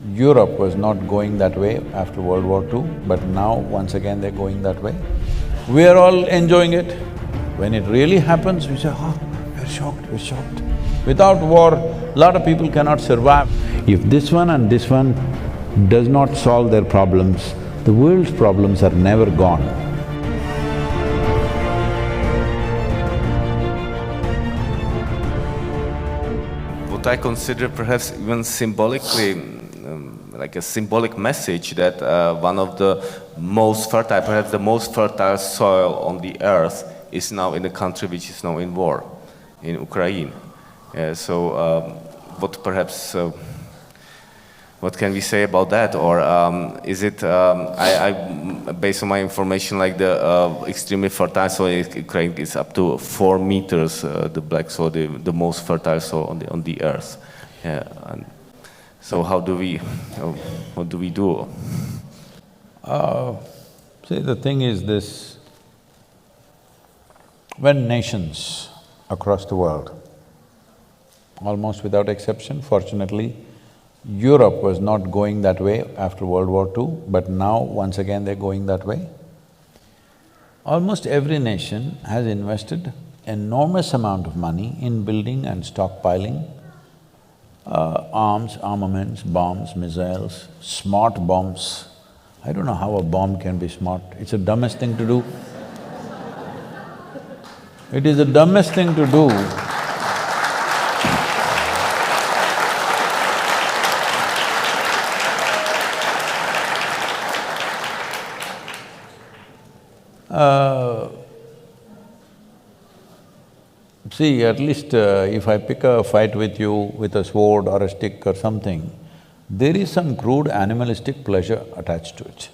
Europe was not going that way after World War II, but now once again they're going that way. We are all enjoying it. When it really happens, we say, oh, we're shocked, we're shocked. Without war, lot of people cannot survive. If this one and this one does not solve their problems, the world's problems are never gone. What I consider perhaps even symbolically, like a symbolic message that one of the most fertile, perhaps the most fertile soil on the earth is now in a country which is now in war, in Ukraine. What perhaps, what can we say about that? Or is it, based on my information, like the extremely fertile soil in Ukraine is up to 4 meters, the black soil, the most fertile soil on the earth. So how do we, what do we do? See, the thing is this, when nations across the world, almost without exception, fortunately, Europe was not going that way after World War II, but now once again they're going that way. Almost every nation has invested enormous amount of money in building and stockpiling arms, armaments, bombs, missiles, smart bombs. I don't know how a bomb can be smart, it's the dumbest thing to do. It is the dumbest thing to do. See, at least if I pick a fight with you with a sword or a stick or something, there is some crude animalistic pleasure attached to it.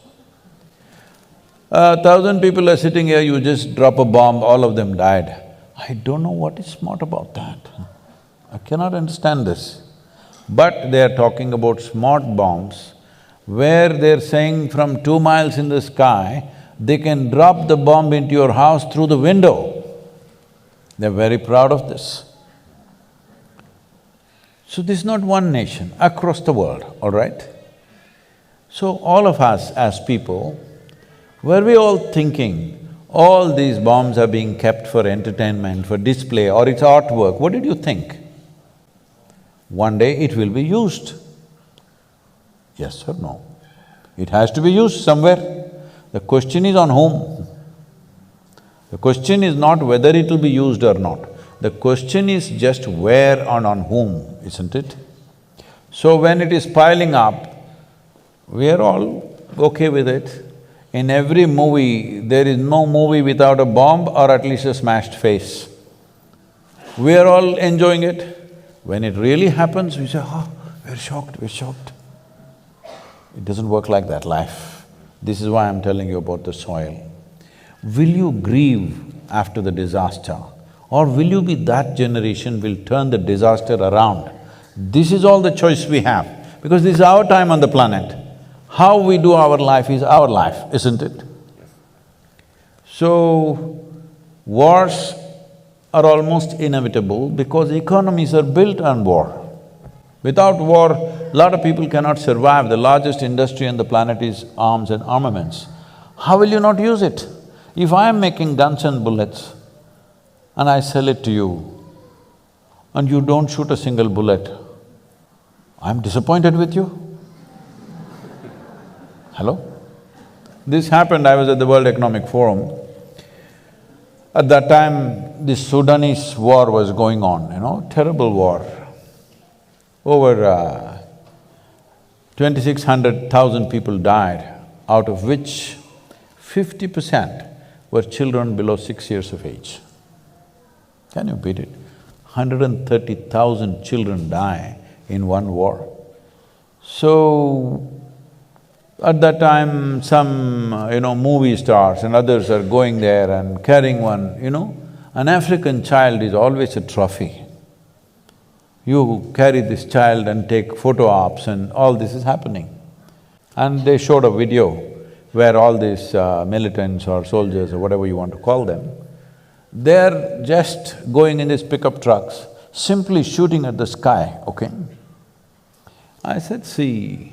1,000 people are sitting here, you just drop a bomb, all of them died. I don't know what is smart about that. I cannot understand this. But they are talking about smart bombs, where they're saying from 2 miles in the sky, they can drop the bomb into your house through the window. They're very proud of this. So this is not one nation, across the world, all right? So all of us as people, were we all thinking, all these bombs are being kept for entertainment, for display, or it's artwork, what did you think? One day it will be used. Yes or no? It has to be used somewhere. The question is on whom? The question is not whether it will be used or not. The question is just where and on whom, isn't it? So when it is piling up, we are all okay with it. In every movie, there is no movie without a bomb or at least a smashed face. We are all enjoying it. When it really happens, we say, oh, we're shocked, we're shocked. It doesn't work like that, life. This is why I'm telling you about the soil. Will you grieve after the disaster? Or will you be that generation will turn the disaster around? This is all the choice we have, because this is our time on the planet. How we do our life is our life, isn't it? So, wars are almost inevitable because economies are built on war. Without war, a lot of people cannot survive. The largest industry on the planet is arms and armaments. How will you not use it? If I am making guns and bullets and I sell it to you and you don't shoot a single bullet, I'm disappointed with you. Hello? This happened, I was at the World Economic Forum. At that time, the Sudanese war was going on, terrible war. Over 2,600,000 people died, out of which 50% were children below 6 years of age. Can you beat it? 130,000 children die in one war. So, at that time, some, movie stars and others are going there and carrying one, an African child is always a trophy. You carry this child and take photo ops and all this is happening. And they showed a video where all these militants or soldiers or whatever you want to call them, they're just going in these pickup trucks, simply shooting at the sky, okay? I said, see,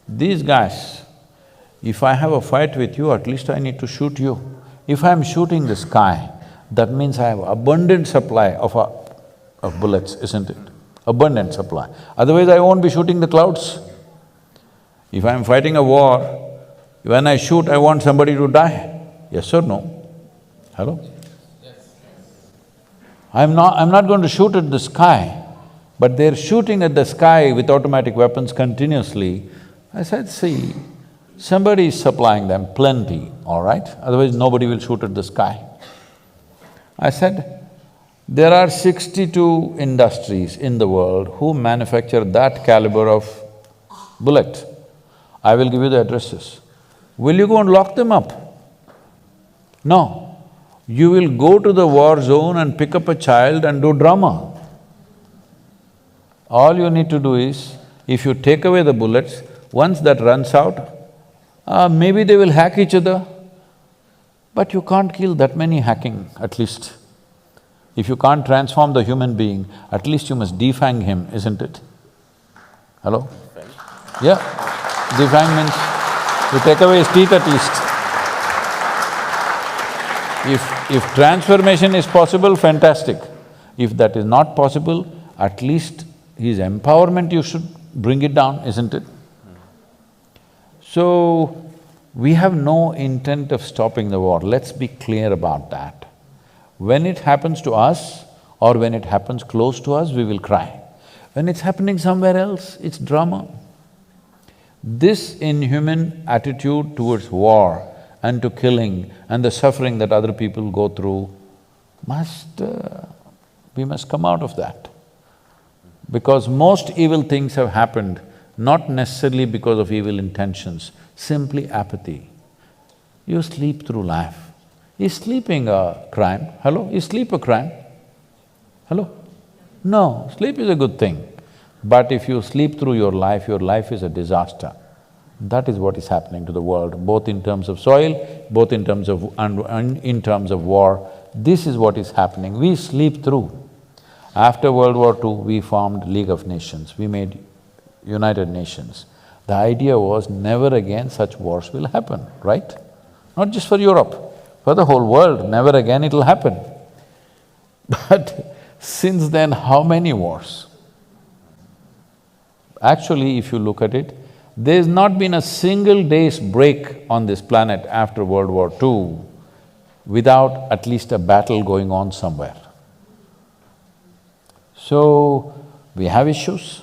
these guys, if I have a fight with you, at least I need to shoot you. If I'm shooting the sky, that means I have abundant supply of bullets, isn't it? Abundant supply. Otherwise I won't be shooting the clouds. If I'm fighting a war, when I shoot, I want somebody to die. Yes or no? Hello? I'm not going to shoot at the sky, but they're shooting at the sky with automatic weapons continuously. I said, see, somebody is supplying them plenty, all right? Otherwise nobody will shoot at the sky. I said, there are 62 industries in the world who manufacture that caliber of bullet. I will give you the addresses. Will you go and lock them up? No. You will go to the war zone and pick up a child and do drama. All you need to do is, if you take away the bullets, once that runs out, maybe they will hack each other, but you can't kill that many hacking, at least. If you can't transform the human being, at least you must defang him, isn't it? Hello? Yeah, defang means you take away his teeth at least. If transformation is possible, fantastic. If that is not possible, at least his empowerment you should bring it down, isn't it? So, we have no intent of stopping the war, let's be clear about that. When it happens to us or when it happens close to us, we will cry. When it's happening somewhere else, it's drama. This inhuman attitude towards war and to killing and the suffering that other people go through we must come out of that. Because most evil things have happened not necessarily because of evil intentions, simply apathy. You sleep through life. Is sleeping a crime? Hello? Is sleep a crime? Hello? No, sleep is a good thing. But if you sleep through your life is a disaster. That is what is happening to the world, both in terms of soil, both in terms of… in terms of war. This is what is happening, we sleep through. After World War II, we formed League of Nations, we made United Nations. The idea was never again such wars will happen, right? Not just for Europe, for the whole world, never again it'll happen. But since then, how many wars? Actually, if you look at it, there's not been a single day's break on this planet after World War II without at least a battle going on somewhere. So, we have issues,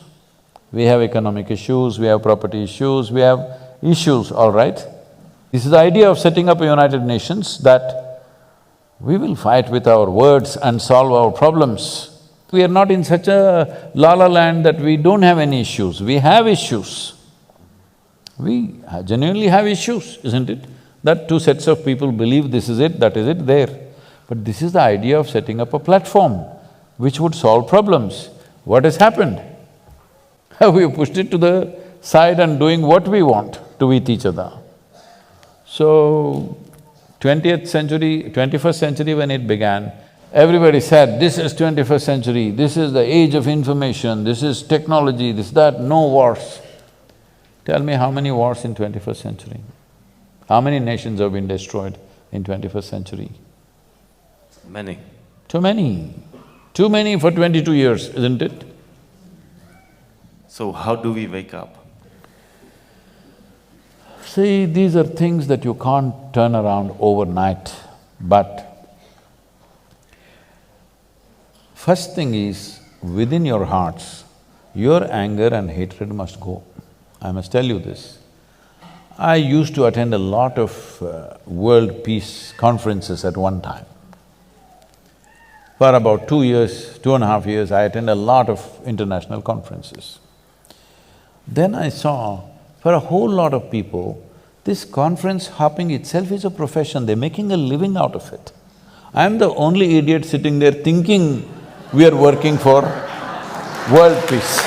we have economic issues, we have property issues, we have issues, all right? This is the idea of setting up a United Nations, that we will fight with our words and solve our problems. We are not in such a la-la land that we don't have any issues, we have issues. We genuinely have issues, isn't it? That two sets of people believe this is it, that is it, there. But this is the idea of setting up a platform which would solve problems. What has happened? We have pushed it to the side and doing what we want to with each other. So, 20th century, 21st century when it began, everybody said, this is 21st century, this is the age of information, this is technology, this, that, no wars. Tell me how many wars in 21st century? How many nations have been destroyed in 21st century? Many. Too many. Too many for 22 years, isn't it? So how do we wake up? See, these are things that you can't turn around overnight, but first thing is, within your hearts, your anger and hatred must go. I must tell you this. I used to attend a lot of world peace conferences at one time. For about 2 years, 2.5 years, I attended a lot of international conferences. Then I saw, for a whole lot of people, this conference hopping itself is a profession, they're making a living out of it. I'm the only idiot sitting there thinking we are working for world peace.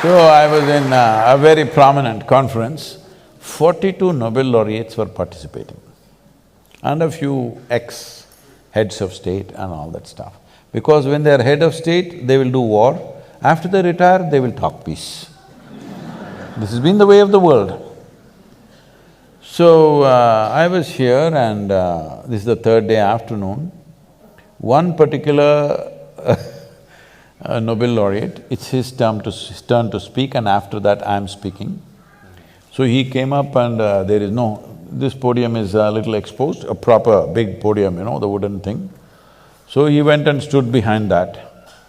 So I was in a very prominent conference, 42 Nobel laureates were participating and a few heads of state and all that stuff. Because when they're head of state, they will do war. After they retire, they will talk peace. This has been the way of the world. So, I was here and this is the third day afternoon. One particular Nobel laureate, it's his turn to speak, and after that I'm speaking. So he came up and there is this podium is a little exposed, a proper big podium, the wooden thing. So he went and stood behind that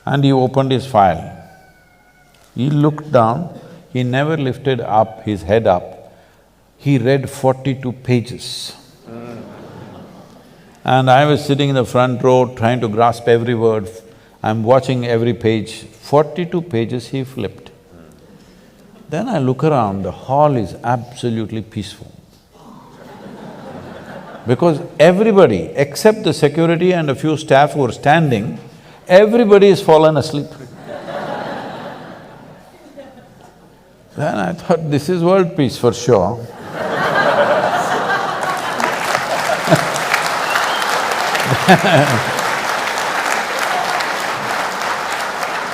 and he opened his file. He looked down, he never lifted up his head up. He read 42 pages. And I was sitting in the front row trying to grasp every word. I'm watching every page. 42 pages he flipped. Then I look around, the hall is absolutely peaceful. Because everybody, except the security and a few staff who are standing, everybody has fallen asleep. Then I thought, this is world peace for sure.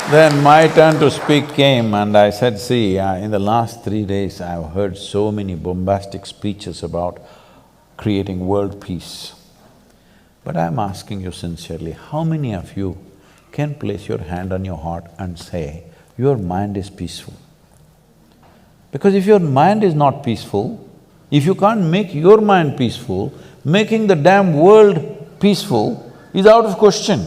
Then my turn to speak came and I said, see, in the last 3 days I've heard so many bombastic speeches about creating world peace. But I'm asking you sincerely, how many of you can place your hand on your heart and say, your mind is peaceful? Because if your mind is not peaceful, if you can't make your mind peaceful, making the damn world peaceful is out of question.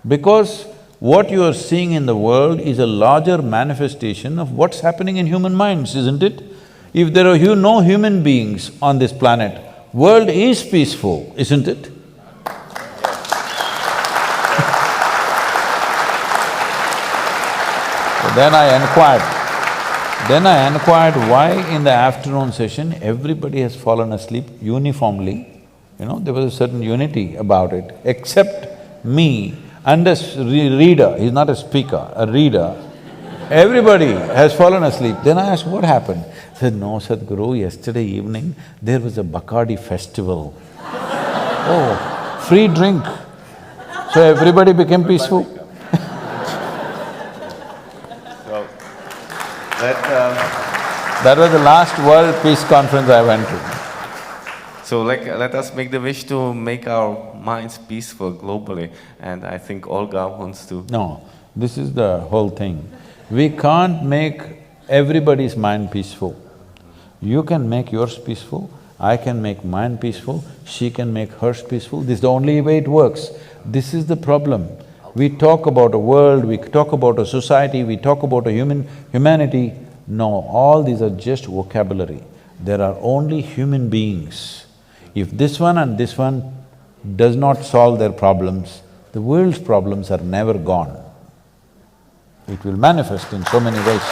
Because what you are seeing in the world is a larger manifestation of what's happening in human minds, isn't it? If there are no human beings on this planet, world is peaceful, isn't it? So then I inquired why in the afternoon session everybody has fallen asleep uniformly. There was a certain unity about it, except me and a reader, he's not a speaker, a reader. Everybody has fallen asleep. Then I asked, what happened? He said, no, Sadhguru, yesterday evening there was a Bacardi festival. Oh, free drink. So everybody became peaceful. That was the last World Peace Conference I went to. So let us make the wish to make our minds peaceful globally, and I think Olga wants to… No, this is the whole thing. We can't make everybody's mind peaceful. You can make yours peaceful, I can make mine peaceful, she can make hers peaceful, this is the only way it works. This is the problem. We talk about a world, we talk about a society, we talk about a humanity. No, all these are just vocabulary. There are only human beings. If this one and this one does not solve their problems, the world's problems are never gone. It will manifest in so many ways.